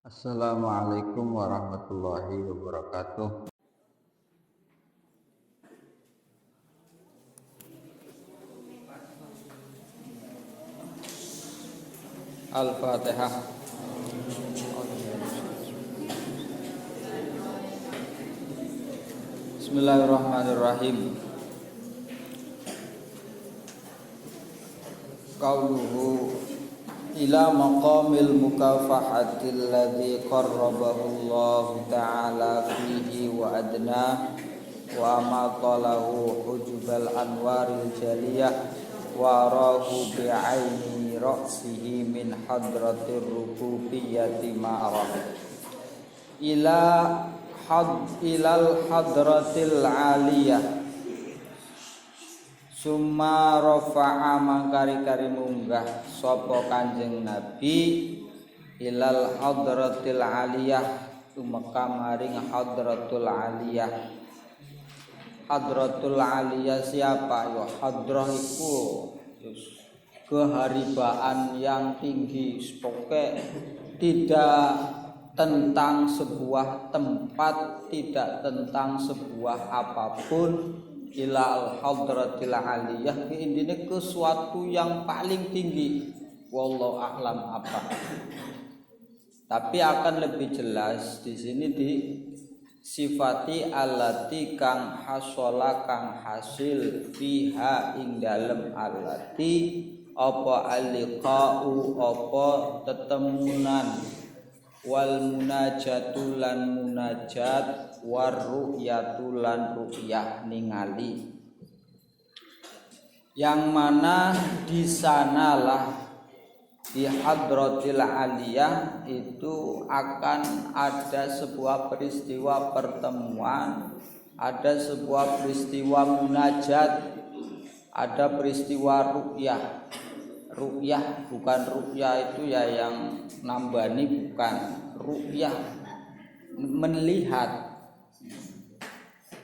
Assalamualaikum warahmatullahi wabarakatuh. Al-Fatihah. Bismillahirrahmanirrahim. Qauluhu ila maqamil mukafahatil ladzi qarrabahu Allah ta'ala fihi wa adna wa amatalahu hujubal anwaril jaliyah wa rahu bi'aini ra'sihi min hadratir rububiyyati ma'raf ilal hadratil aliyah summa rafa'a mangkari-kari munggah sapa Kanjeng Nabi ilal hadratil aliyah tumeka maring hadratul aliyah. Hadratul aliyah siapa? Ya hadrah iku keharibaan yang tinggi, pokoknya tidak tentang sebuah tempat, tidak tentang sebuah apapun. Ilal hadratil aliyah intinya ke suatu yang paling tinggi. Wallahu a'lam apa. Tapi akan lebih jelas di sini di sifati allati kang hasola kang hasil fiha ing dalem allati apa aliqa'u apa tetemunan wal munajatu lan munajat war ru'yatu lan ru'yah ningali, yang mana di sanalah di hadratil aliyah itu akan ada sebuah peristiwa pertemuan, ada sebuah peristiwa munajat, ada peristiwa ru'yah. Ru'yah bukan ru'yah itu ya yang nambani, bukan ru'yah melihat.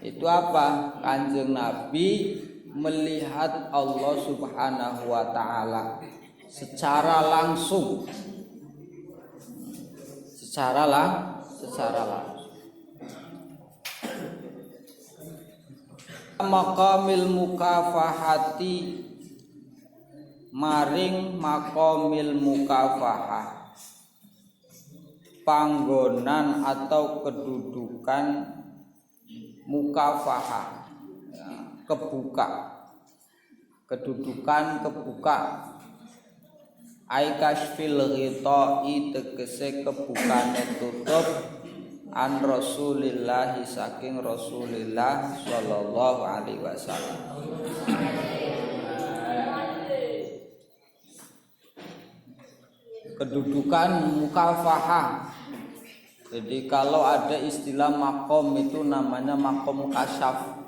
Itu apa? Kanjeng Nabi melihat Allah Subhanahu wa ta'ala secara langsung. Secara langsung. Maqamil mukafahati maring maqamil mukafahah, panggonan atau kedudukan mukafahah, kebuka, kedudukan kebuka. Ai kasfil ghita'i tegese kebukane tutup an Rasulillah saking Rasulillah sallallahu alaihi wasallam. Kedudukan mukafahah. Jadi kalau ada istilah makom itu namanya makom kasyaf.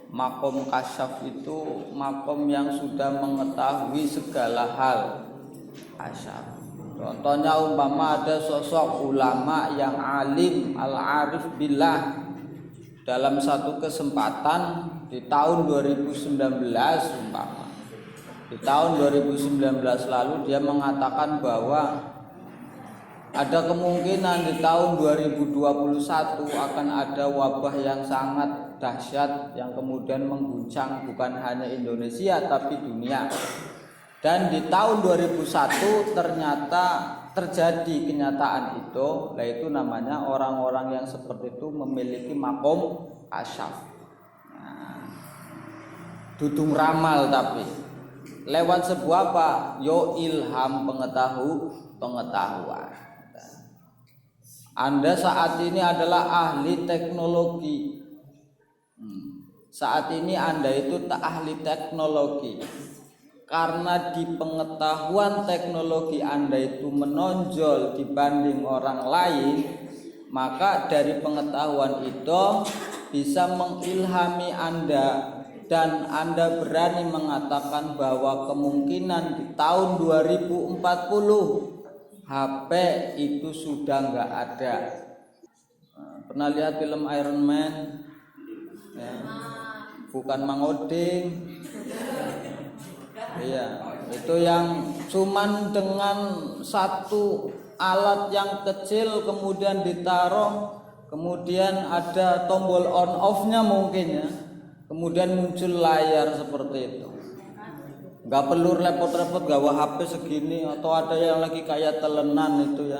Makom kasyaf itu makom yang sudah mengetahui segala hal. Kasyaf. Contohnya umpama ada sosok ulama yang alim al-arif billah, dalam satu kesempatan di tahun 2019 umpama. Di tahun 2019 lalu dia mengatakan bahwa ada kemungkinan di tahun 2021 akan ada wabah yang sangat dahsyat yang kemudian mengguncang bukan hanya Indonesia tapi dunia. Dan di tahun 2001 ternyata terjadi kenyataan itu, yaitu namanya orang-orang yang seperti itu memiliki makom kasyaf. Dudung ramal tapi lewat sebuah apa? Yo ilham pengetahuan. Anda saat ini adalah ahli teknologi. Saat ini Anda itu tak ahli teknologi. Karena di pengetahuan teknologi Anda itu menonjol dibanding orang lain, maka dari pengetahuan itu bisa mengilhami Anda. Dan Anda berani mengatakan bahwa kemungkinan di tahun 2040 HP itu sudah nggak ada. Pernah lihat film Iron Man? Ya. Bukan Mang Oding. Iya, itu yang cuman dengan satu alat yang kecil kemudian ditaruh, kemudian ada tombol on off-nya mungkin ya, kemudian muncul layar seperti itu. Nggak perlu repot-repot gawa HP segini, atau ada yang lagi kayak telenan itu ya,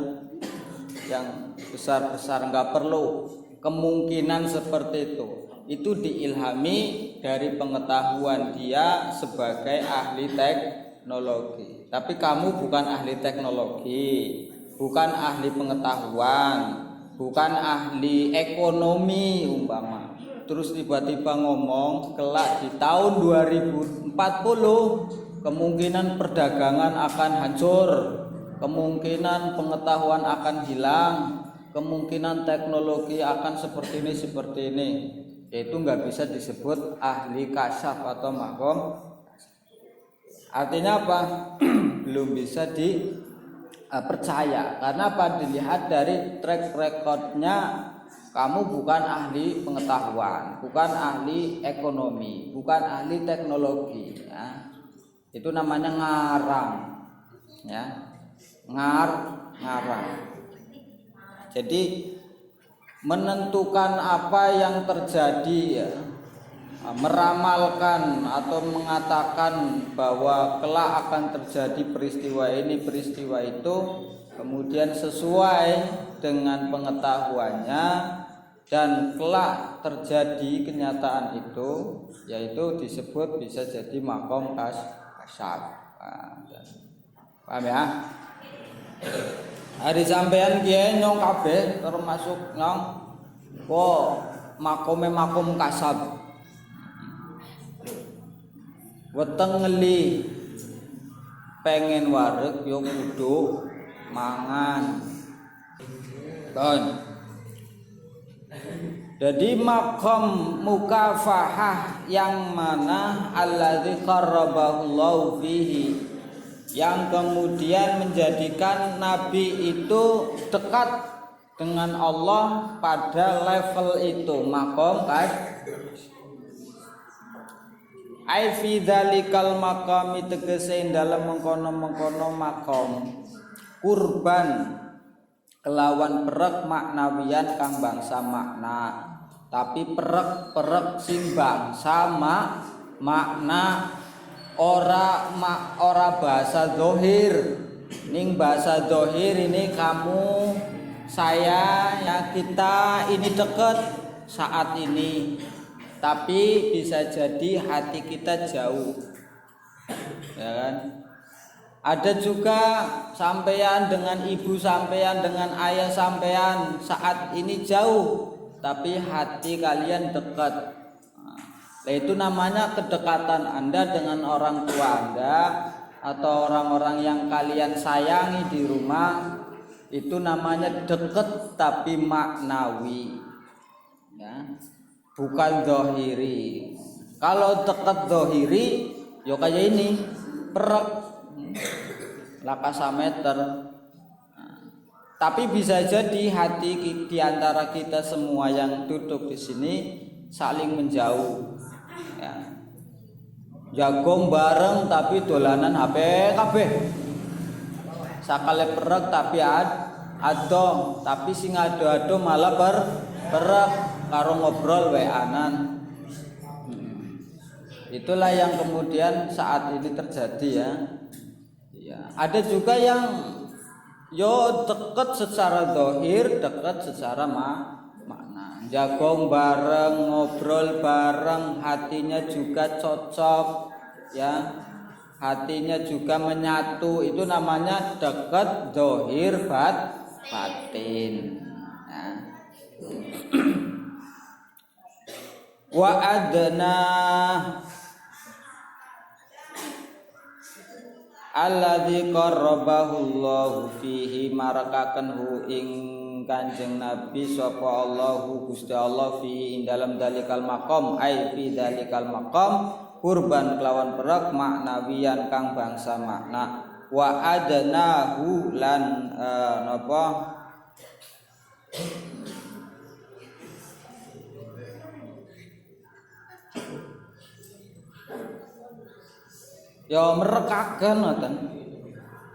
yang besar-besar, nggak perlu. Kemungkinan seperti itu diilhami dari pengetahuan dia sebagai ahli teknologi. Tapi kamu bukan ahli teknologi, bukan ahli pengetahuan, bukan ahli ekonomi umpama. Terus tiba-tiba ngomong kelak di tahun 2040 kemungkinan perdagangan akan hancur, kemungkinan pengetahuan akan hilang, kemungkinan teknologi akan seperti ini. Itu nggak bisa disebut ahli kasyaf atau makom. Artinya apa? Belum bisa dipercaya. Karena apa? Dilihat dari track recordnya, kamu bukan ahli pengetahuan, bukan ahli ekonomi, bukan ahli teknologi ya. Itu namanya ngarang ya, ngarang. Jadi menentukan apa yang terjadi ya, meramalkan atau mengatakan bahwa kelak akan terjadi peristiwa ini, peristiwa itu, kemudian sesuai dengan pengetahuannya dan kelak terjadi kenyataan itu, yaitu disebut bisa jadi makom kasyaf. Paham ya? Hari sampean kiye nyong kabeh termasuk nyong makom kasyaf. Weteng ngeli pengen wareg yo kudu mangan. Jadi makom mukafahah yang mana alladzi qarrabahullahu fihi, yang kemudian menjadikan Nabi itu dekat dengan Allah pada level itu, makom ai fi dzalikal maqami, tegese dalam mengkono-mengkono makom kurban kelawan perek maknawian kang bangsa makna, tapi perek sing bangsa makna, ora bahasa zahir. Ning bahasa zahir ini kamu, saya, ya kita ini dekat saat ini, tapi bisa jadi hati kita jauh ya kan. Ada juga sampean dengan ibu sampean, dengan ayah sampean saat ini jauh, tapi hati kalian dekat. Nah, itu namanya kedekatan Anda dengan orang tua Anda atau orang-orang yang kalian sayangi di rumah. Itu namanya dekat tapi maknawi ya, bukan zahiri. Kalau dekat zahiri ya kayak ini, perek lakasameter. Tapi bisa jadi hati di antara kita semua yang duduk di sini saling menjauh ya. Jagong bareng tapi dolanan HP kabeh. Sakale perek tapi adong, tapi sing ado-ado malah perek karo ngobrol WA-an. Itulah yang kemudian saat ini terjadi ya. Ya, ada juga yang dekat secara zahir, dekat secara makna. Jagong bareng, ngobrol bareng, hatinya juga cocok ya. Hatinya juga menyatu, itu namanya dekat zahir batin. Ya. Wa adna alladzi qarrabahullahu fihi, marakaken hu ing Kanjeng Nabi sapa Allahu Gusti Allah fihi ing dalam dalikal maqam, ai fi dalikal maqam kurban kelawan perek maknawiyan kang bangsa makna. Wa adnahu lan napa ya merekaken ngoten.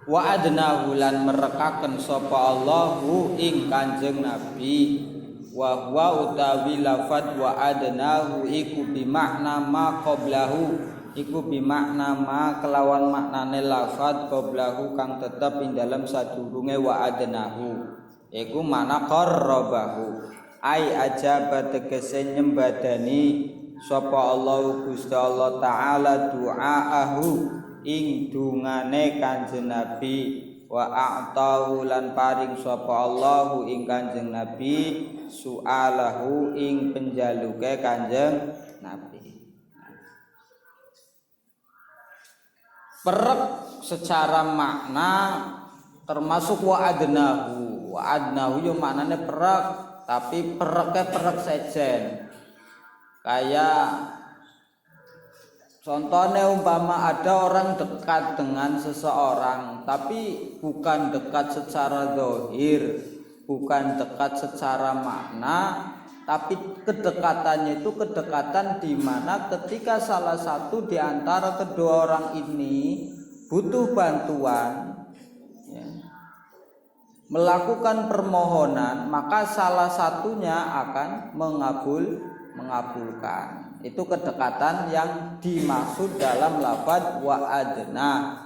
wa adnahu lan merekaken sapa Allahu ing Kanjeng Nabi wa huwa utawi lafad wa adnahu iku bimakna ma qablahu iku bimakna ma kelawan maknane lafad qablahu kang tetep ing dalem sadurunge wa adnahu iku mana qarrabahu ai ajaba tegese nyembadani sapa Allah Gusti Allah taala du'aahu ing dungane Kanjeng Nabi wa a'tahu lan paring sapa Allahu ing Kanjeng Nabi su'alahu ing penjaluke Kanjeng Nabi. Perek secara makna termasuk wa adnahu yo maknane perek tapi pereknya perek sejen kayak contohnya umpama ada orang dekat dengan seseorang tapi bukan dekat secara zahir, bukan dekat secara makna, tapi kedekatannya itu kedekatan di mana ketika salah satu di antara kedua orang ini butuh bantuan ya, melakukan permohonan, maka salah satunya akan mengabulkan. Itu kedekatan yang dimaksud dalam lafaz wa adna.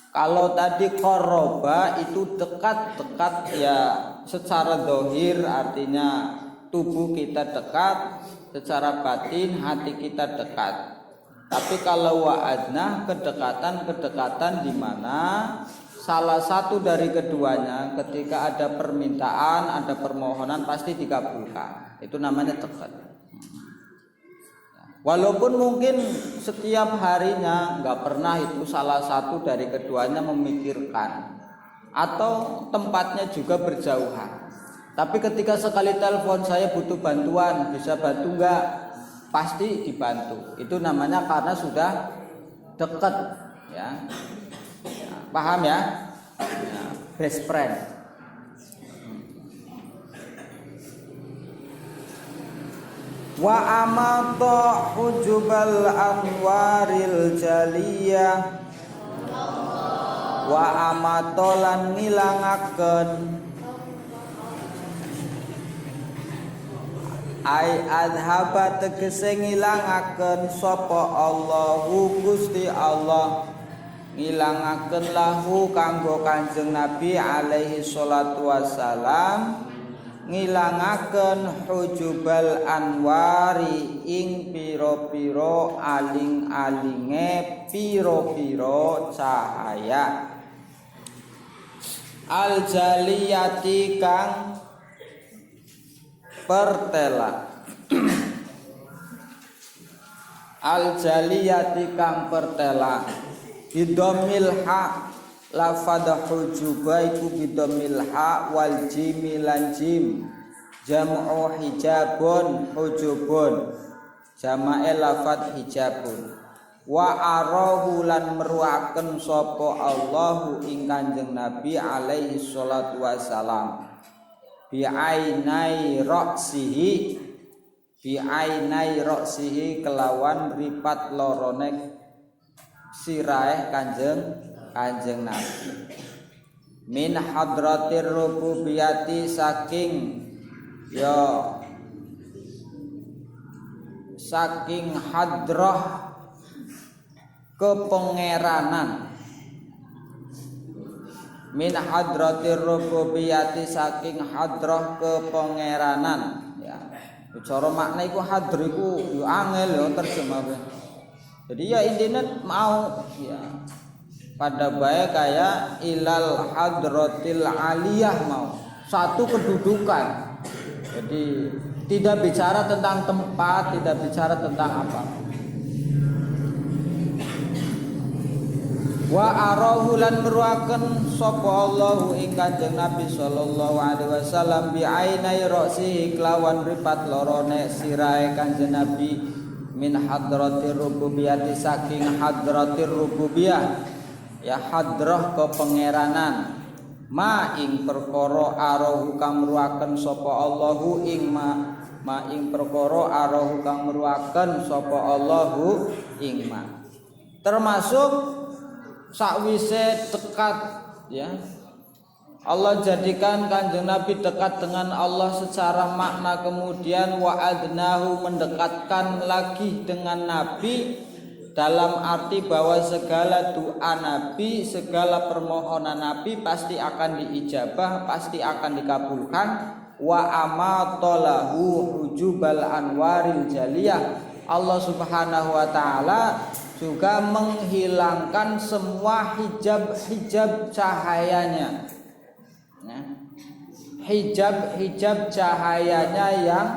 Kalau tadi qoroba itu dekat-dekat ya secara zahir artinya tubuh kita dekat, secara batin hati kita dekat. Tapi kalau wa adna kedekatan di mana salah satu dari keduanya ketika ada permintaan, ada permohonan pasti dikabulkan. Itu namanya dekat. Walaupun mungkin setiap harinya nggak pernah itu salah satu dari keduanya memikirkan atau tempatnya juga berjauhan. Tapi ketika sekali telepon saya butuh bantuan, bisa bantu nggak? Pasti dibantu. Itu namanya karena sudah dekat, ya. Paham ya? Best friend. Wa amata hujubal anwaril jaliyah wa amatolan ngilangaken ai adhaba tegese ngilangaken sapa Allahu Gusti Allah ngilangaken lahu kanggo Kanjeng Nabi alaihi salatu wassalam ngilangaken hujubal anwari ing piro-piro aling-alinge piro-piro cahaya al jaliyati kang pertela al jaliyati kang pertela bidomil ha lafadh hujuba iku bidomil ha wal jim lan jim jam'u hijabun hujubun jamae lafadz hijabun wa arahu lan meruaken sapa Allahu ing Kanjeng Nabi alaihi salatu wasalam bi ainai ra'sihi kelawan ripat lorone sirahe Kanjeng Nabi min hadratir rububiyati saking hadrah kepengeranan min hadratir rububiyati saking hadrah kepengeranan ya cara makna iku hadr iku yo angel yo terjemah. Jadi ya intinya mau ya pada baik kayak ilal hadratil aliyah mau satu kedudukan. Jadi tidak bicara tentang tempat, tidak bicara tentang apa. Wa arahu lan meruaken sapa Allahu ing Kanjeng Nabi sallallahu alaihi wasallam bi ainai ra'sihi kelawan ripat lorone sirahe Kanjeng Nabi min hadratir rububiyati saking hadratir rububiyah ya hadrah kepengeranan ma ing perkara arahu kang meruaken sapa Allahu ing ma ing perkara arahu kang meruaken sapa Allahu ing ma termasuk sakwise dekat ya. Allah jadikan Kanjeng Nabi dekat dengan Allah secara makna, kemudian wa'adnahu mendekatkan lagi dengan Nabi dalam arti bahwa segala doa Nabi, segala permohonan Nabi pasti akan diijabah, pasti akan dikabulkan. Wa amatalahu hujubal anwaril jaliyah. Allah Subhanahu wa taala juga menghilangkan semua hijab-hijab cahayanya. Ya. Hijab cahayanya yang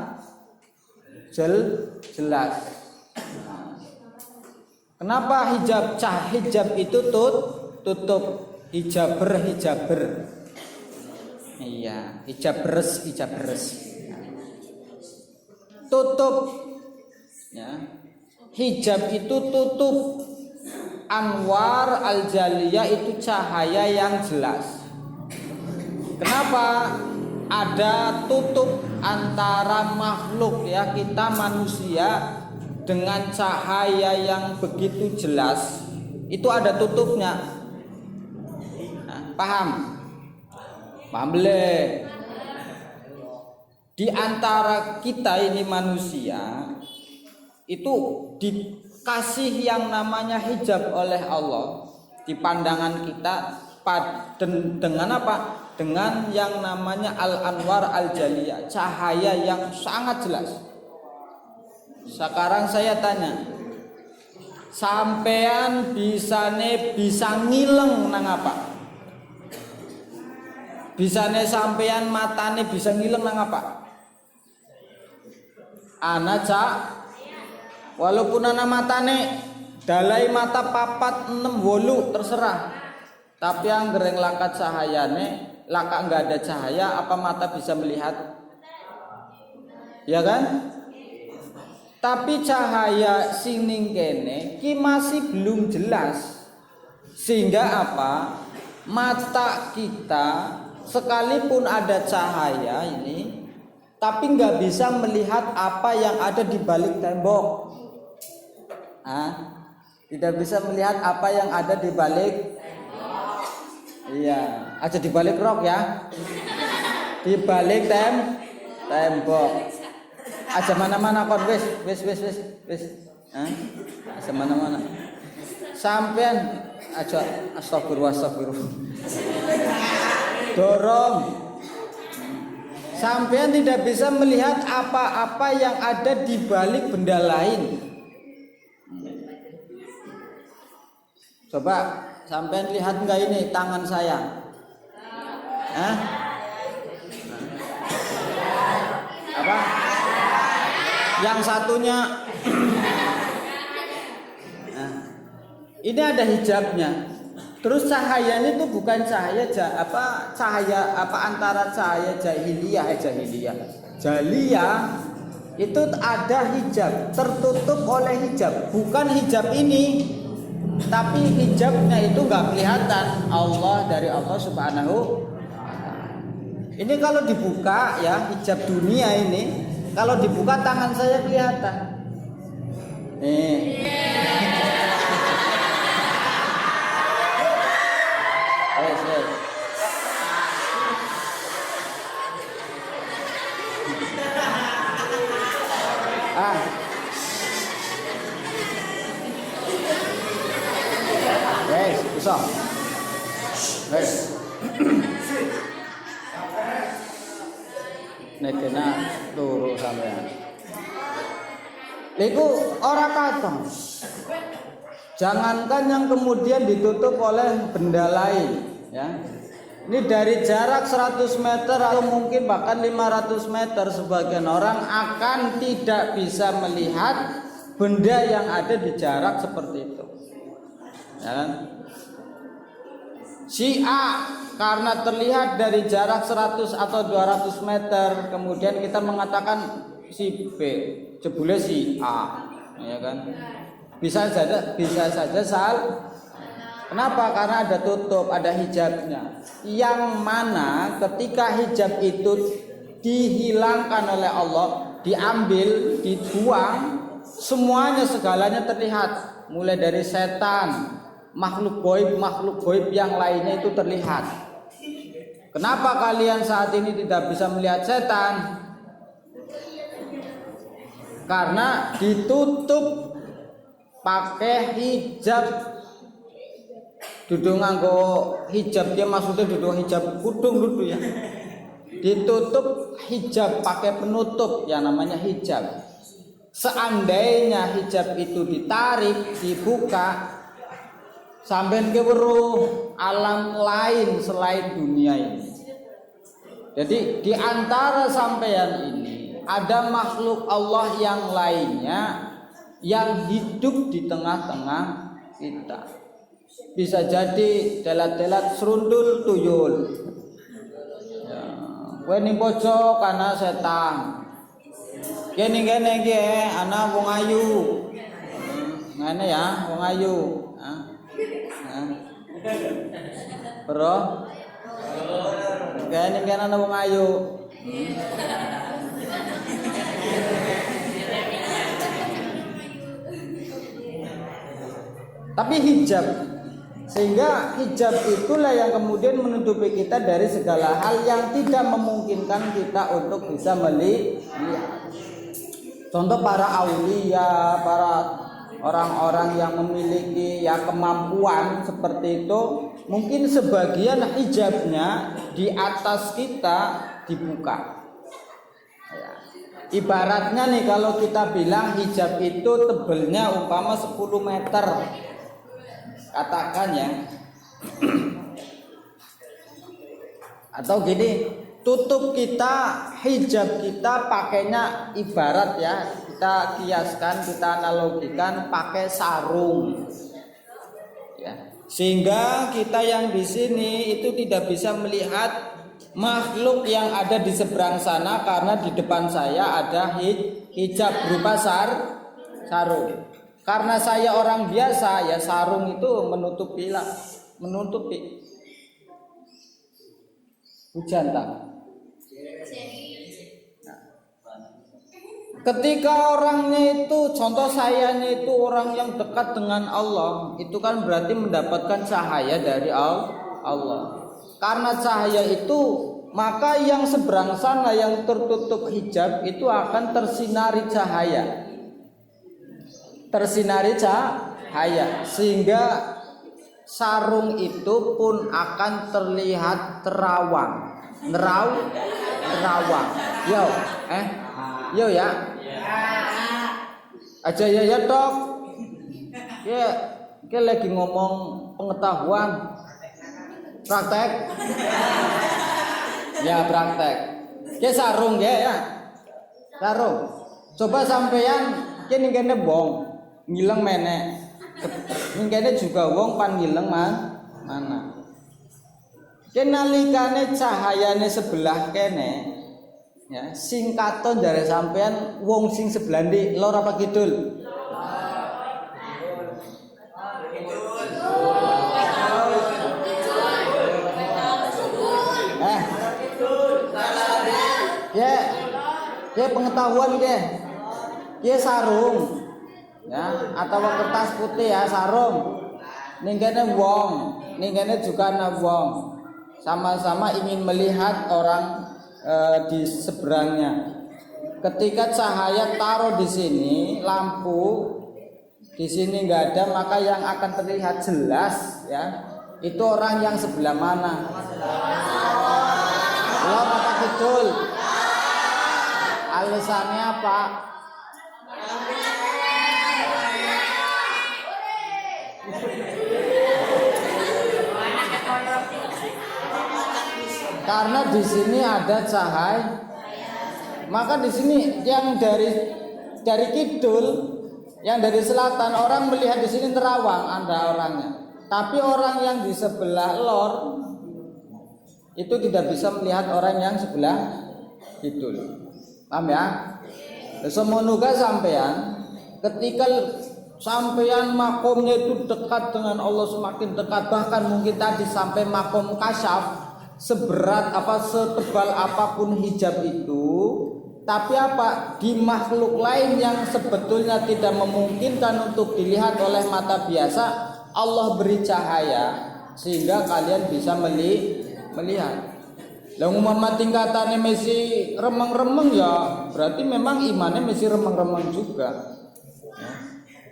jelas. Kenapa hijab itu tutup hijaber. Iya, hijabres. Tutup. Ya. Hijab itu tutup. Anwar al-jaliyah itu cahaya yang jelas. Kenapa ada tutup antara makhluk ya, kita manusia dengan cahaya yang begitu jelas? Itu ada tutupnya. Nah, paham boleh? Di antara kita ini manusia itu dikasih yang namanya hijab oleh Allah di pandangan kita dengan apa? Dengan yang namanya al-anwar al-jaliyah, cahaya yang sangat jelas. Sekarang saya tanya, sampean bisa ngileng nang apa? Bisane sampean matane bisa ngileng nang apa? Ana cak, walaupun ana matane dalai mata 4, 6, 8 terserah. Tapi yang gereng lakat cahayane, laka nggak ada cahaya, apa mata bisa melihat? Ya kan? Tapi cahaya sining kene ki masih belum jelas. Sehingga apa? Mata kita sekalipun ada cahaya ini, tapi nggak bisa melihat apa yang ada di balik tembok. Tidak bisa melihat apa yang ada di balik. Iya, aja di balik rok ya. Di balik tembok. Aja mana-mana kon wis. Aja mana-mana. Sampean aja astagfirullah. Dorong. Sampean tidak bisa melihat apa-apa yang ada di balik benda lain. Coba sampean lihat enggak ini tangan saya? Apa? Yang satunya ini ada hijabnya. Terus cahayanya itu bukan cahaya antara cahaya jahiliyah. Jaliyah itu ada hijab, tertutup oleh hijab, bukan hijab ini. Tapi hijabnya itu nggak kelihatan dari Allah Subhanahu. Ini kalau dibuka ya, hijab dunia ini kalau dibuka tangan saya kelihatan. Nih. Bisa. Nek kena turu sampean. Iku ora katon. Jangankan yang kemudian ditutup oleh benda lain, ya. Ini dari jarak 100 meter atau mungkin bahkan 500 meter sebagian orang akan tidak bisa melihat benda yang ada di jarak seperti itu. Ya kan? Si A karena terlihat dari jarak 100 atau 200 meter, kemudian kita mengatakan si B, jebule si A, ya kan? Bisa saja salah. Kenapa? Karena ada tutup, ada hijabnya. Yang mana ketika hijab itu dihilangkan oleh Allah, diambil, dibuang, semuanya segalanya terlihat, mulai dari setan, makhluk goib yang lainnya itu terlihat. Kenapa kalian saat ini tidak bisa melihat setan? Karena ditutup pakai hijab. Duduk nganggo hijab, dia maksudnya duduk hijab kudung duduk ya. Ditutup hijab pakai penutup yang namanya hijab. Seandainya hijab itu ditarik, dibuka, sampean ke weruh alam lain selain dunia ini. Jadi di antara sampean ini ada makhluk Allah yang lainnya yang hidup di tengah-tengah kita. Bisa jadi delat-delat serundul tuyul. Ya, kowe ning pojok kana setan. Kene iki ana wong ayu. Ngene ya, wong ayu. Bro. Kene ana wong ayu. Tapi hijab, sehingga hijab itulah yang kemudian menutupi kita dari segala hal yang tidak memungkinkan kita untuk bisa melihat. Contoh para aulia, para orang-orang yang memiliki ya kemampuan seperti itu, mungkin sebagian hijabnya di atas kita dibuka. Ya. Ibaratnya nih kalau kita bilang hijab itu tebelnya umpama 10 meter. Katakan ya. Atau gini, tutup kita, hijab kita pakainya ibarat ya, kita kiaskan, kita analogikan pakai sarung. Ya. Sehingga kita yang di sini itu tidak bisa melihat makhluk yang ada di seberang sana karena di depan saya ada hijab berupa sarung. Karena saya orang biasa ya sarung itu menutupi hujan tak. Ketika orangnya itu, contoh sayanya itu orang yang dekat dengan Allah, itu kan berarti mendapatkan cahaya dari Allah. Karena cahaya itu, maka yang seberang sana yang tertutup hijab itu akan tersinari cahaya. Sehingga sarung itu pun akan terlihat terawang. Yo ya. Aja ya dok. Ya lagi ngomong pengetahuan. Praktek. Ya praktek. Ya sarung ya. Sarung. Coba sampeyan kene wong ngileng menek. Kene juga wong pan ngileng mana. Kenalikane cahayane sebelah kene ya sing katon dari sampean wong sing sebelah ndi lor apa kidul? Ya pengetahuan ya sarung ya atau kertas putih ya sarung ninggene wong ninggene juga ana wong sama-sama ingin melihat orang di seberangnya. Ketika cahaya taruh di sini lampu di sini nggak ada, maka yang akan terlihat jelas ya itu orang yang sebelah mana. Allah maka betul. Alasannya apa? Karena di sini ada cahaya, maka di sini yang dari kidul, yang dari selatan orang melihat di sini terawang ada orangnya. Tapi orang yang di sebelah lor itu tidak bisa melihat orang yang sebelah kidul. Paham ya? Semoga sampean ketika sampean makomnya itu dekat dengan Allah semakin dekat, bahkan mungkin tadi sampai makom kasyaf, seberat apa setebal apapun hijab itu, tapi apa di makhluk lain yang sebetulnya tidak memungkinkan untuk dilihat oleh mata biasa, Allah beri cahaya sehingga kalian bisa melihat. Lah umpama tingkatannya masih remeng-remeng ya berarti memang imannya masih remeng-remeng juga. Ya.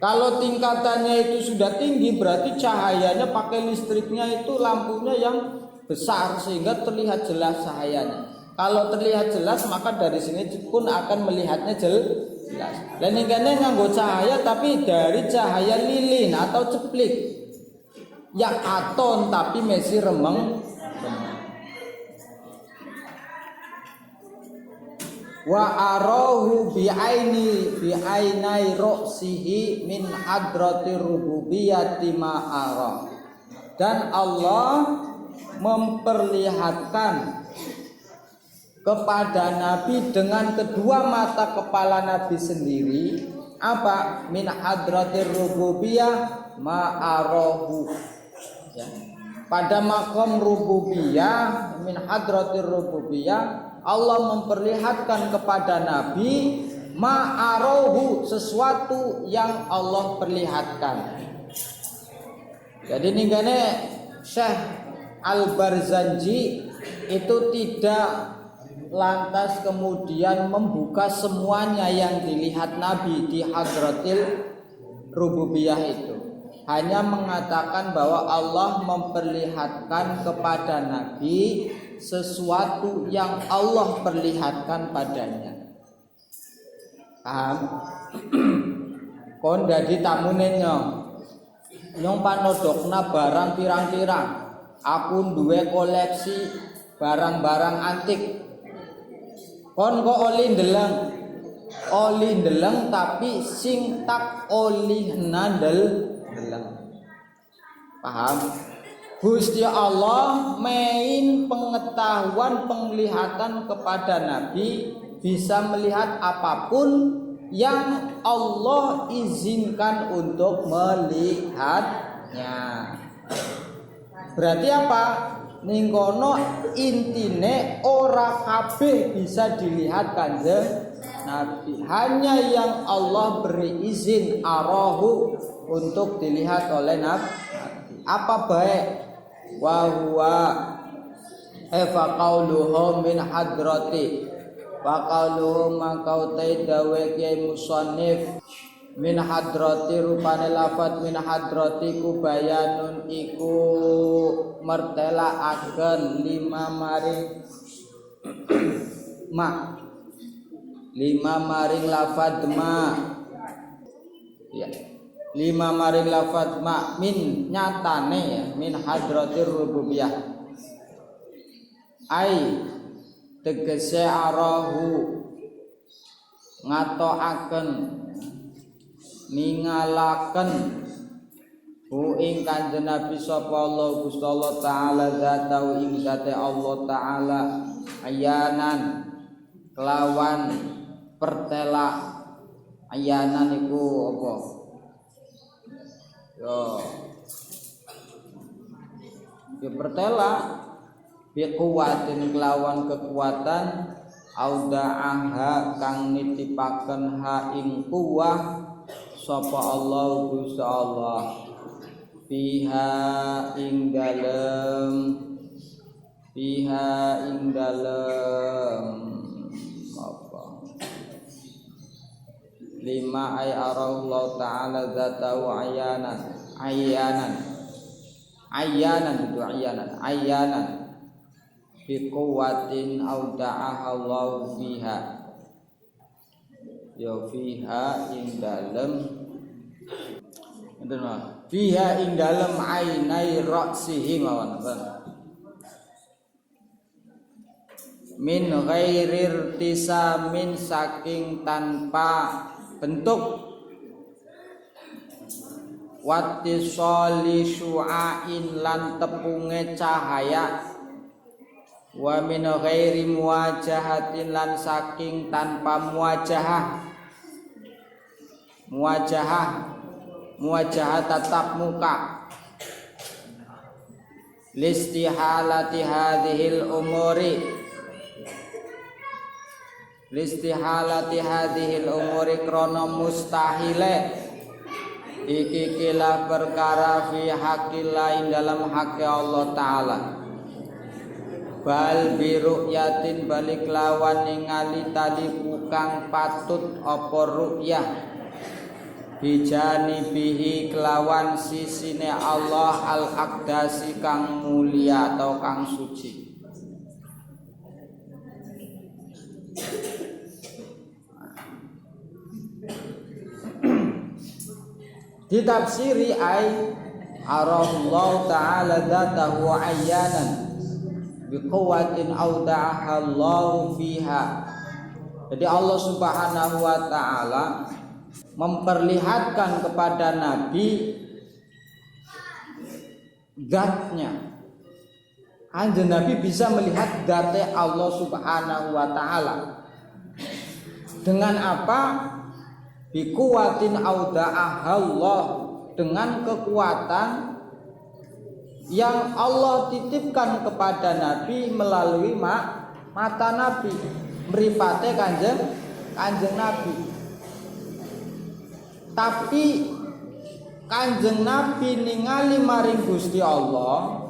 Kalau tingkatannya itu sudah tinggi berarti cahayanya pakai listriknya itu lampunya yang besar sehingga terlihat jelas cahayanya. Kalau terlihat jelas maka dari sini pun akan melihatnya jelas. Dan ini nganggo cahaya tapi dari cahaya lilin atau ceplik. Ya aton tapi masih remeng. Wa arahu bi'ainai roksihi min hadratir rububiyyati ma'ara. Dan Allah memperlihatkan kepada Nabi dengan kedua mata kepala Nabi sendiri apa? Min hadratir rububiyyah ma'arahu. Ya. Pada makom rububiyah, min hadratir rububiyah, Allah memperlihatkan kepada Nabi ma'arohu, sesuatu yang Allah perlihatkan. Jadi ninggane Syekh Al-Barzanji itu tidak lantas kemudian membuka semuanya yang dilihat Nabi di hadratil rububiyah itu. Hanya mengatakan bahwa Allah memperlihatkan kepada Nabi sesuatu yang Allah perlihatkan padanya. Paham? Kon dadi tamune nyong panodokna barang pirang-pirang. Aku duwe koleksi barang-barang antik. Kon kok oli ndeleng tapi sing tak oli nandel deleng. Paham? Gusti Allah main pengetahuan penglihatan kepada Nabi bisa melihat apapun yang Allah izinkan untuk melihatnya. Berarti apa? Ning kono intine ora kabeh bisa dilihat Kanjeng Nabi. Hanya yang Allah beri izin arahu untuk dilihat oleh Nabi. Apa baik? Wa huwa fa qauluhu min hadrati wa qauluhu maqautai dawe kiai musannif min hadrati rupane lafat min hadrati ku bayanun iku mertelaaken lima maring lafat ma ya. 5 maring lafaz ma min nyatane ya min hadratir rububiyah ai tegese arahu ngatoaken ningalaken hu ing Kanjeng Nabi sapa Allah Gusti Allah taala zatau ing zate Allah taala ayanan kelawan pertela ayanan iku apa yo pertela biquwatin kelawan kekuatan auda'aha kang nitipaken ha ing kuwah sapa Allah Gusti Allah fiha ing dalem apa lima ay arallahu ta'ala zatau ayanan fi quwwatin auda'aha Allah fiha ya fiha ing dalem enten fiha ing dalem ainai ra'sihi mawon min ghairir tisamin saking tanpa bentuk wattisali syu'ain lan tepunge cahaya wa min ghairi muwajahatin lan saking tanpa muwajahah tatap muka listihalati hadhil umuri krana mustahile iki kila perkara fi haqqillah dalam hak Allah taala. Bal bi ru'yatin balik lawan ningali tali kang patut apa ru'yah bijani bihi kelawan sisine Allah al-aqdasi kang mulia atau kang suci. Ditafsiri ay arallahu ta'ala dzatahu ayyanan biquwatin auda'aha Allahu fiha. Jadi Allah Subhanahu wa taala memperlihatkan kepada Nabi zatnya. Kanjeng Nabi bisa melihat zat Allah Subhanahu wa taala. Dengan apa? Biquwatin auda'aha Allah, dengan kekuatan yang Allah titipkan kepada Nabi melalui mata Nabi, mripate kanjeng Nabi. Tapi kanjeng Nabi ningali maring Gusti Allah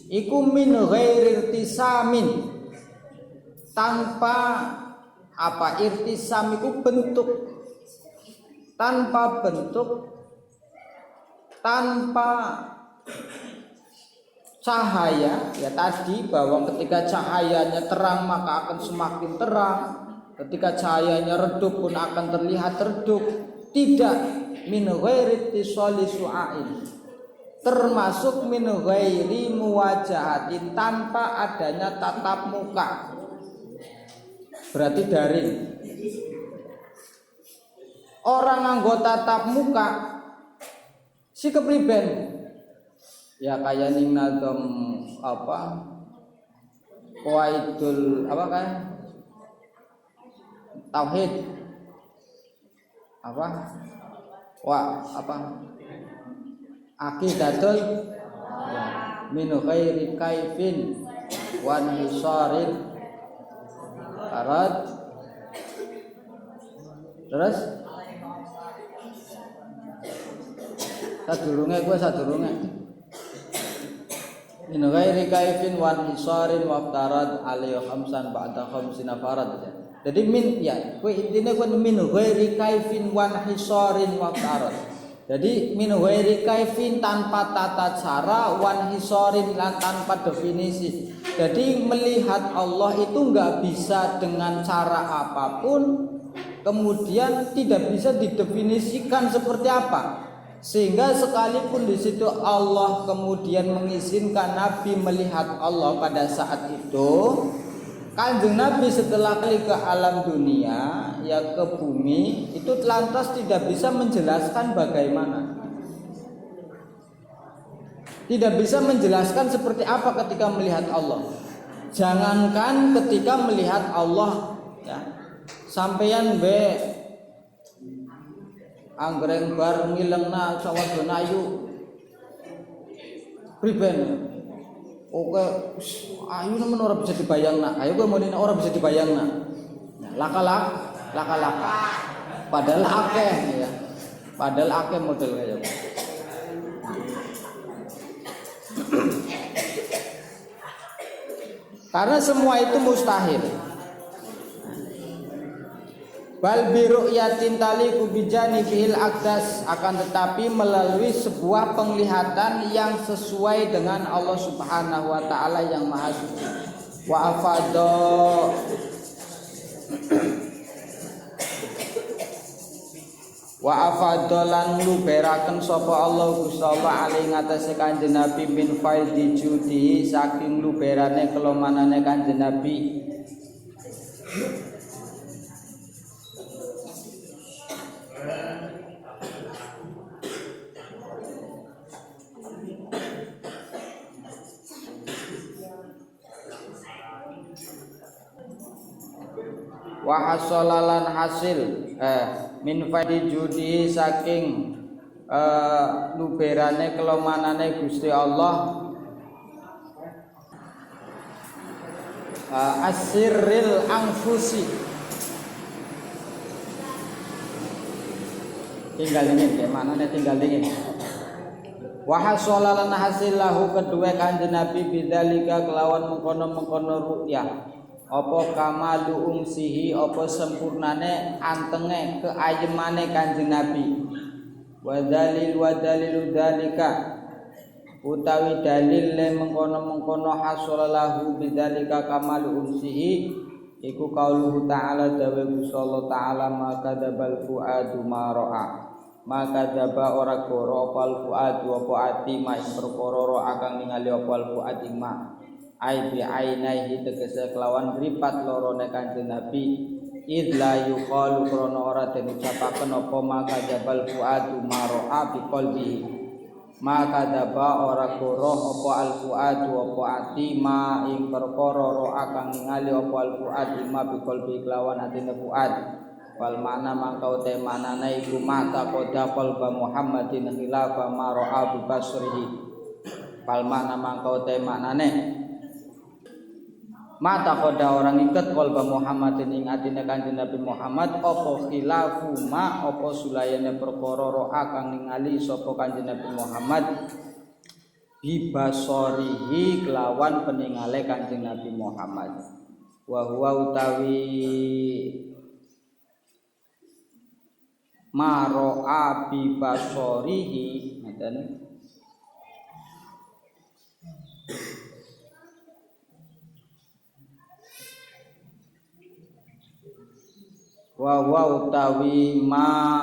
iku min ghairi irtisamin, tanpa apa? Irtisam iku bentuk, tanpa bentuk, tanpa cahaya. Ya tadi bahwa ketika cahayanya terang maka akan semakin terang, ketika cahayanya redup pun akan terlihat redup. Tidak, min ghairi ittisali su'ain, termasuk min ghairi muwajahatin, tanpa adanya tatap muka, berarti daring. Orang anggota tatap muka si kepriben ya kayak ning nadom apa qawaidul apa kan tauhid apa apa aqidatul min ghairi kaifin wan hisarin arad. Terus sadurunge min ghairi kaifin wan hisarin waftarad alaihi khamsan ba'da khamsina farad. Jadi min ya kowe intine kowe min ghairi kaifin wan hisarin waftarad. Jadi min ghairi kaifin tanpa tata cara, wan hisarin lan tanpa definisi. Jadi melihat Allah itu enggak bisa dengan cara apapun, kemudian tidak bisa didefinisikan seperti apa. Sehingga sekalipun di situ Allah kemudian mengizinkan Nabi melihat Allah pada saat itu, Kanjeng Nabi setelah kali ke alam dunia, ya ke bumi, itu lantas tidak bisa menjelaskan bagaimana. Tidak bisa menjelaskan seperti apa ketika melihat Allah. Jangankan ketika melihat Allah, ya, sampeyan be anggreng bar ngilengna sawadona ayu priben. Oke, ayu nemen ora bisa dibayangna. Ayo kowe muni ora bisa dibayangna. Laka-laka. Padahal akeh ya. Padahal akeh model kaya. Karena semua itu mustahil. Bal bi ru'yatin taliqu bijani fil aqdas, akan tetapi melalui sebuah penglihatan yang sesuai dengan Allah Subhanahu wa taala yang Maha Suci. Wa afadha wa afadalan luberaken sapa Allah Gusti Allah alaihi ngatasé Kanjeng Nabi min faidi judi, saking luberane kelomanane Kanjeng Nabi. Wa hasolalan hasil min fadi judi, saking luberane kelomanane Gusti Allah asirril anfusi, tinggal dingin kayak manane tinggal dingin. Wa hasala lan hasil lahu kedua Kanjeng Nabi bidzalika kelawan mengkono-mengkono ru'yah apa kamalu umsihi apa sempurnane antenge keayemane Kanjeng Nabi. Wa dalilu dzalika utawi dalil le mengkono-mengkono hasala lahu bidzalika kamalu umsihi iku qauluhu ta'ala dawe sallallahu ta'ala maka dzabal fuadu ma ra'a maka dzaba ora goro opal fuadu apa ati ma perkara ora kang ningali opal fuad ma ai bi ainaihi tegese kelawan ripat lorone Kanjeng Nabi idla yuqalu krana ora den ucapaken apa maka dzabal fuadu ma ra'a bi qalbihi maka daba ora goroh apa al fuadu apa ati ma ing perkara ora kang ningali apa al fuad ma bi qalbi kelawan atine fuad wal mana mangkau te manane iku mata qada qalba Muhammadin khilafa ma ra'a bi basrihi wal mana mangkau te manane mata qada orang iket qalba Muhammadin ing atine Kanjeng Nabi Muhammad apa khilafu ma apa sulayane perkara ra'a kang ningali sapa Kanjeng Nabi Muhammad bi basarihi kelawan peningale Kanjeng Nabi Muhammad wa huwa utawi maro'a bi basarihi ngaten wa utawi ma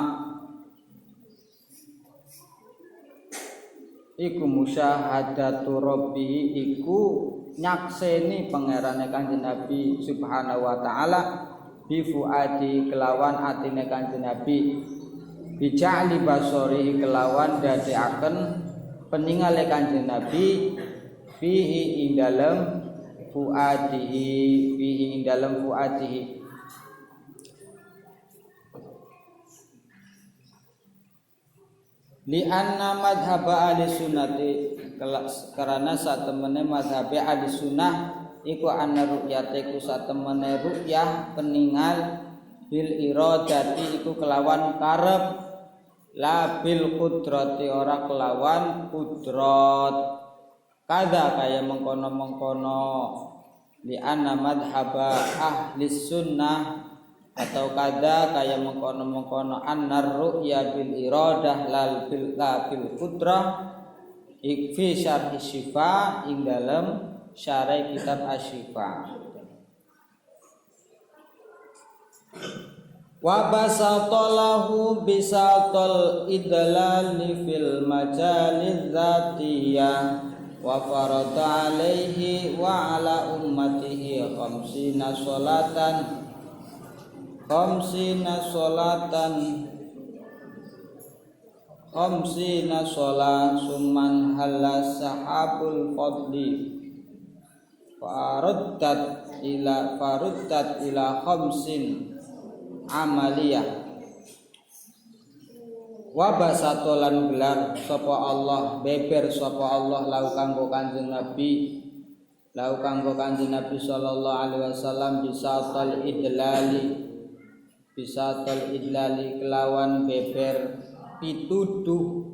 iku musyahadatu rabbi iku nyakseni pangerane Kanjeng Nabi subhanahu wa taala bi fuadi kelawan atine Kanjeng Nabi bija'li basori kelawan dadekaken peningale Kanjeng Nabi fihi ing dalem fuadihi li anna madhhab ahli sunnati karena satemene madhhab ahli sunnah iku anna ru'yate ku satemene ru'yah peningal bil iradati iku kelawan karep la bil qudrati ora kelawan kudrat kada kaya mengkono-mengkono li anna madhhab ahli sunnah atau kada kaya mengkono-mengkono annar ru'ya bil iradah lal bil qudrah ikfi syarh syifa ing dalam syarah kitab asyifa wa basatalahu bisatal idlali fil majalil dzatiyah wa farada alaihi wa ala ummatihi khamsina sholat summan halas sahabul fadli faruddat ila khamsin amaliyah wa basatolan gelar sapa Allah beber sapa Allah lau kanggo Kanjeng Nabi sallallahu alaihi wasallam bisatal idlali kelawan beber pituduh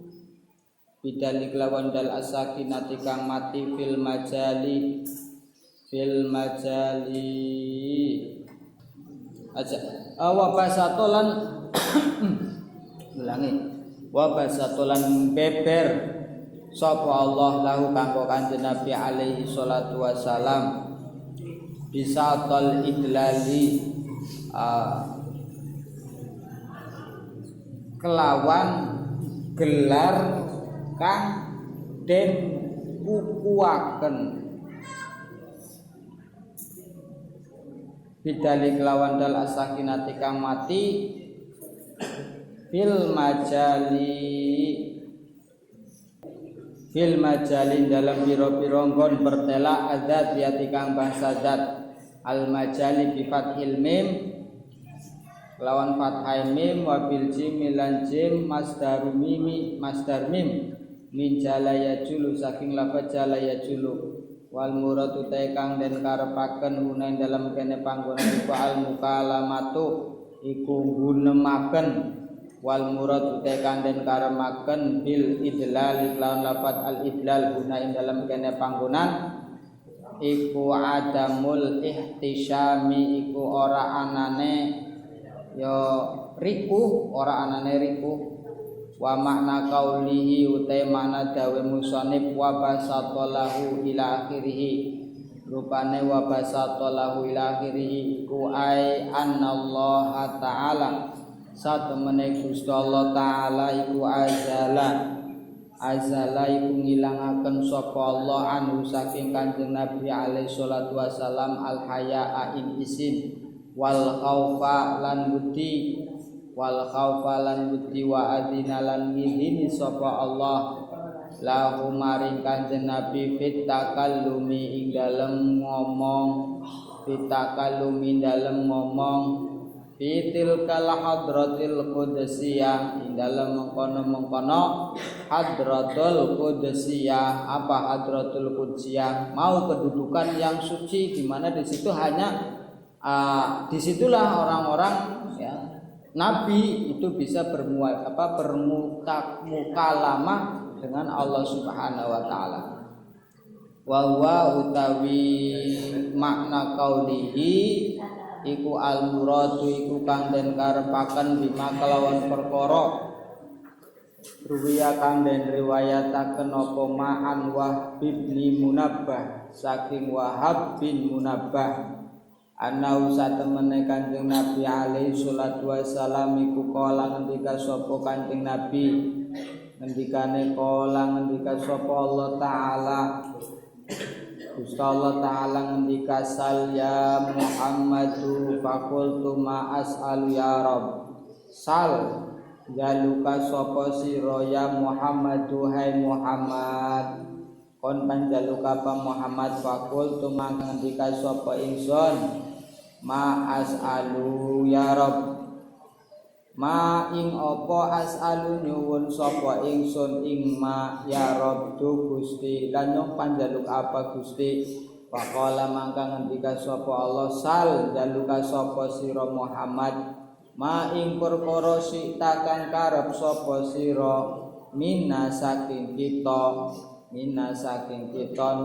bidali kelawan dal asakinati kang mati fil majali aja wa basatolan ulangi wa basatolan beber sapa Allah lahu kanggo Kanjeng Nabi alaihi salatu wasalam bisatal idlali kelawan gelar kang den kukuaken bidali kelawan dal asakinati kang mati fil majali dalam biro-biro nggon bertela adat yati kang bangsa zat al majali bi fathil mim lawan fathai mim wa bil jim lan jim masdar mim min jalaya julu saking lafaz jalaya julu wal muradu ta kang den karepaken hunain dalam kene panggonan iku al mukalamatu iku gunemaken wal murad utai kang den karemaken bil idlal lawan lafat al idlal guna ing dalam kene panggonan iku adamul ihtisyami iku ora anane ya riku ora anane riku wa makna qaulihi utai makna dawe musannif wa basatalahu ila akhirih rupane wa basatalahu ila akhirih iku ai annallaha ta'ala satemene Gusti Allah taala iku azala iku ngilangaken sapa Allah anu saking Kanjeng Nabi alaihi salatu wasalam al haya'a ing isin wal khaufa lan budi wa adina lan ngidini sapa Allah lahu maring Kanjeng Nabi fit takallumi ing dalem ngomong fitil kal hadratil qudsiyah ing dalem mengkono hadratul qudsiyah. Apa hadratul qudsiyah? Mau kedudukan yang suci, di mana di situ hanya disitulah orang-orang ya nabi itu bisa bermukalamah dengan Allah Subhanahu wa taala. Wa huwa utawi makna qaulihi iku al muradu iku kang den karepaken bima kelawan perkara ruwiya kang den riwayataken apa ma'an Wahb bin Munabbah saking Wahab bin Munabbah ana satemene Kanjeng Nabi alaihi salatu wasalam iku kala ngendika sapa Kanjeng Nabi ngendikane ngendika sapa Allah taala Gusti Allah taala ngendika sal ya Muhammadu faqultu ma as'alu ya Rabb sal jaluka sapa sira ya Muhammadu hai Muhammad kon panjaluka apa Muhammad faqultu ma ngendika sapa ingsun ma as'alu ya Rabb ma ing apa as'alu nyuwun sapa ingsun ing ma ya Rabb tu Gusti lan nyong panjaluk apa Gusti faqala mangka ngendika sapa Allah sal jaluka sapa sira Muhammad ma ing perkara sita kang karep sapa sira minna saking kita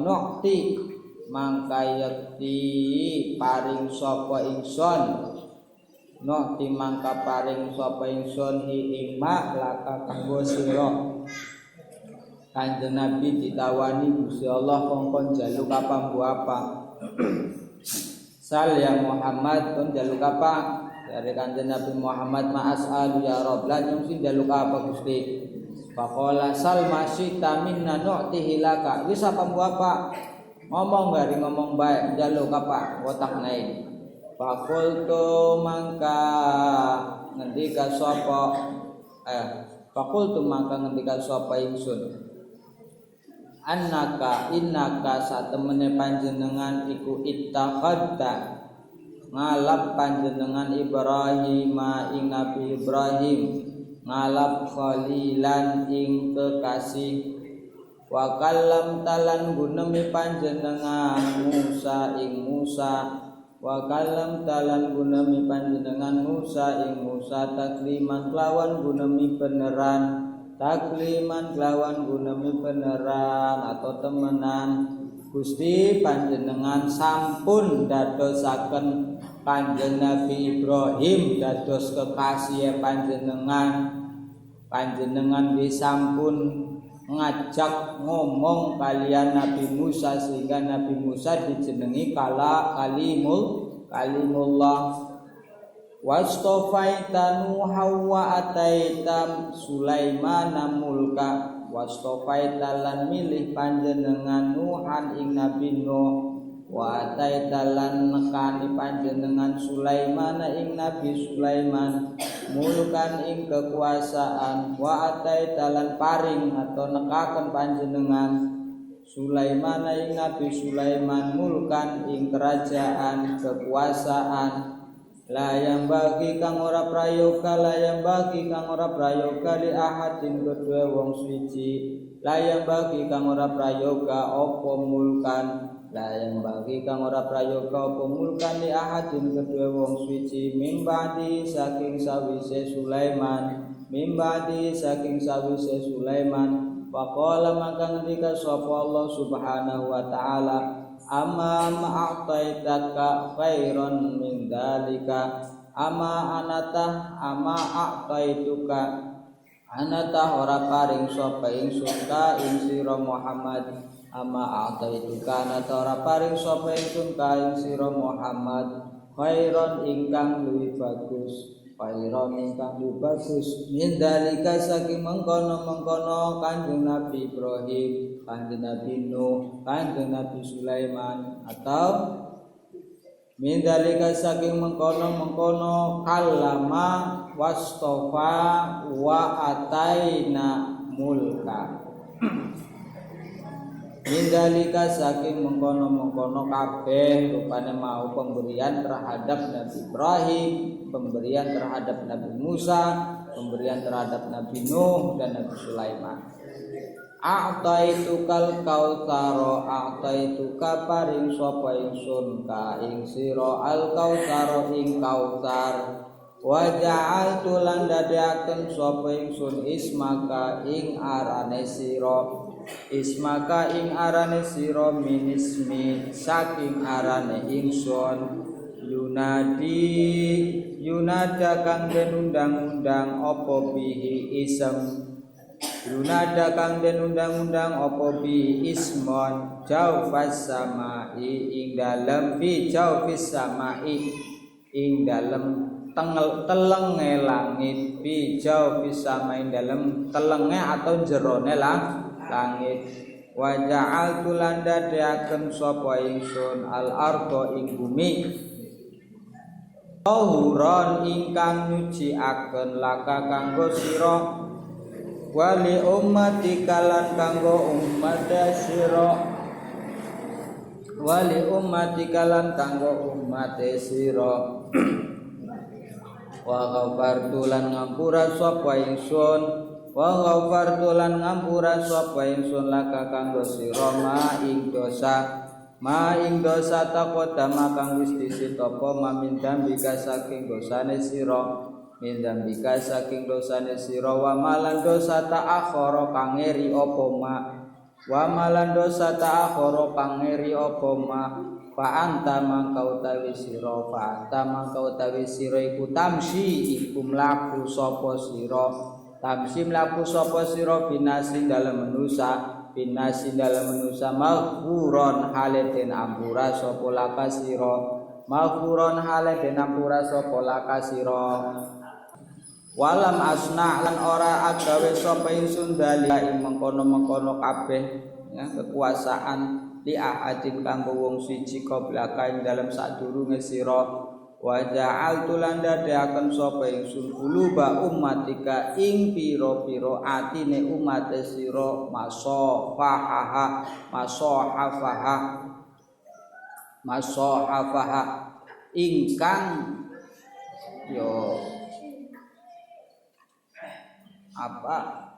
nukti mangka yakti paring sapa ingsun no timangka paring sapa ingsun ing mak laka kanggo sira. Kanjeng Nabi ditawani Gusti Allah kongkon jaluk apa mbu apa. Sal ya Muhammad kon jaluk apa? Dari Kanjeng Nabi Muhammad ma as'alu ya Rabb lan yung sin jaluk apa Gusti. Faqala sal masyita minna nu'tihi laka. Wis apa mbu apa? Ngomong gari ngomong baik jaluk apa? Wotak naik. Fakultu mangka ngendika sapa ingsun innaka satemene panjenengan iku ittakhadta ngalap panjenengan Ibrahim ing Nabi Ibrahim ngalap khalilan ing kekasih wa kallam talan gunemi panjenengan Musa ing Musa wa kalam talan gunami panjenengan Musa ing Musa takliman kelawan gunami beneran atau temenan Gusti panjenengan sampun dadosaken Kanjeng Nabi Ibrahim dados kekasih panjenengan disampun ngajak ngomong kalian Nabi Musa sehingga Nabi Musa dijenengi kalimullah wastofaita Nuha wa ataita Sulaimana mulka wastofaita lan milih panjenengan Nuhan ing Nabi Nuh wa ataita lan nekani panjenengan Sulaimana ing Nabi Sulaiman mulkan ing kekuasaan wa ataita lan paring atau nekaken panjenengan Sulaiman ing Nabi Sulaiman mulkan ing kerajaan kekuasaan layang bagi kang ora prayoga li ahadin kedua wong suci layang bagi kang ora prayoga apa mulkan layang bagi kang ora prayoga apa mulkan li ahadin kedua wong suci mimbadi saking sawise Sulaiman mimbadi saking sawise Sulaiman. Faqala maka ngendika sapa Allah Subhanahu wa taala, amma ma'ataitaka khairan min dalika, ama a'taituka anata ora paring sapa ingsun ka ing sira Muhammad, ama a'taituka anata ora paring sapa ingsun ka ing sira Muhammad khairan ingkang luwih bagus, khairan ingkang luwih bagus min dalika saking mengkono-mengkono Kanjeng Nabi Ibrahim, Kanjeng Nabi Nuh, Kanjeng Nabi Sulaiman, atau min dalika saking mengkono-mengkono kalama wastofa wa ataina mulka. Min dalika saking mengkono-mengkono kabeh rupane mau pemberian terhadap Nabi Ibrahim, pemberian terhadap Nabi Musa, pemberian terhadap Nabi Nuh dan Nabi Sulaiman. A'taitukal kautsara, a'taituka paring sapa ingsun ka ing sira al kautsara ing kautsar, wa ja'altu lan dadiaken sapa ingsun ismaka ing arane sira, ismaka ing arane sira min ismi saking arane ingsun, yunada kang den undang-undang apa bihi isem, yunada kang den undang-undang apa bi ismon jaufas samai ing dalem bi jaufis samai ing dalem telenge langit, bi jaufis samai dalem telenge atau jerone langit. Wa ja'altu lan dadiaken sapa ingsun al ardo ing bumi tahuron ingkang nyuciaken laka kanggo sira, wali ummatika lan kanggo umat sira, wali ummatika lan kanggo umat sira. Wa ghafartu lan ngampura sapa ingsun, wa ghafartu lan ngampura sapa ingsun laka kanggo sira ma ing dosa taqaddama kang wis disitopo mamindam bika saking dosane sira, min dzambika saking dosane sira, wa malan dosa ta'akhara kang ngeri apa ma, wa malan dosa ta'akhara kang ngeri apa ma, fa anta mangka utawi sira, fa anta mangka utawi sira iku tamsi iku mlaku sapa sira, tamsi mlaku sapa sira binasi dalem manusa, binasi dalem manusa maghfuron hale den ampura sapa laka sira, maghfuron hale den ampura sapa laka sira. Walam asna lan ora agawe sapa ingsun dalika ing mengkono-mengkono kabeh ya kekuasaan li ahadin kanggo wong siji qoblaka ing dalem sadurunge sira, wa ja'altu lan dadiaken sapa ingsun quluba ummatika ing pira-pira atine umat sira masahafaha ingkang yo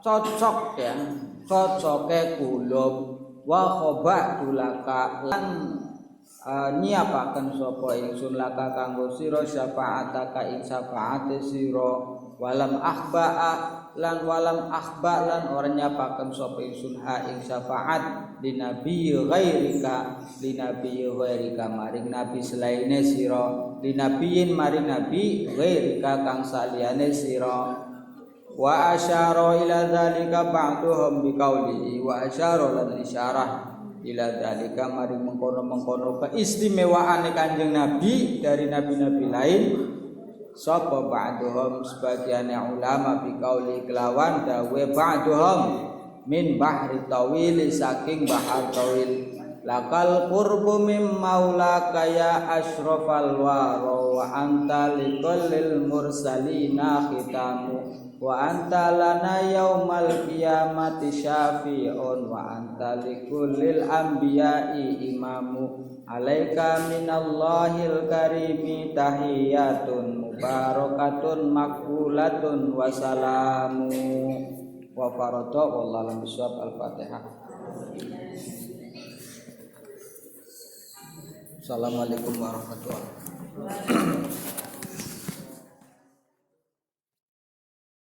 cocok ya, cocoke kulub, wa khabatu laka lan nyiapaken sapa ingsun laka kanggo sira syafaataka ing syafaate sira, walam akhba lan ora nyiapaken sapa ingsun ha ing syafaat linabi ghairika maring nabi selaine sira, linabiyin maring nabi ghairika kang saliyane sira. Wa asyara ila dzalika ba'duhum biqaulihi, wa asyara lan isyarah ila dzalika maring mengkono-mengkono keistimewaane Kanjeng Nabi dari nabi-nabi lain sapa ba'duhum sebagiane ulama biqauli kelawan dawe ba'duhum min bahri tawil saking bahar tawil, lakal qurbu mim maulaka ya asyrafal wara wa anta liqallil mursalina khitamu, wa anta lana yaumal qiyamati syafi'un, wa anta likullil anbiya'i imamu, alaika minallahil karimi tahiyatun mubarakatun makbulatun wassalamu. Wa farada wallahu a'lam bishawab. Al-Fatihah. Assalamualaikum warahmatullahi wabarakatuh.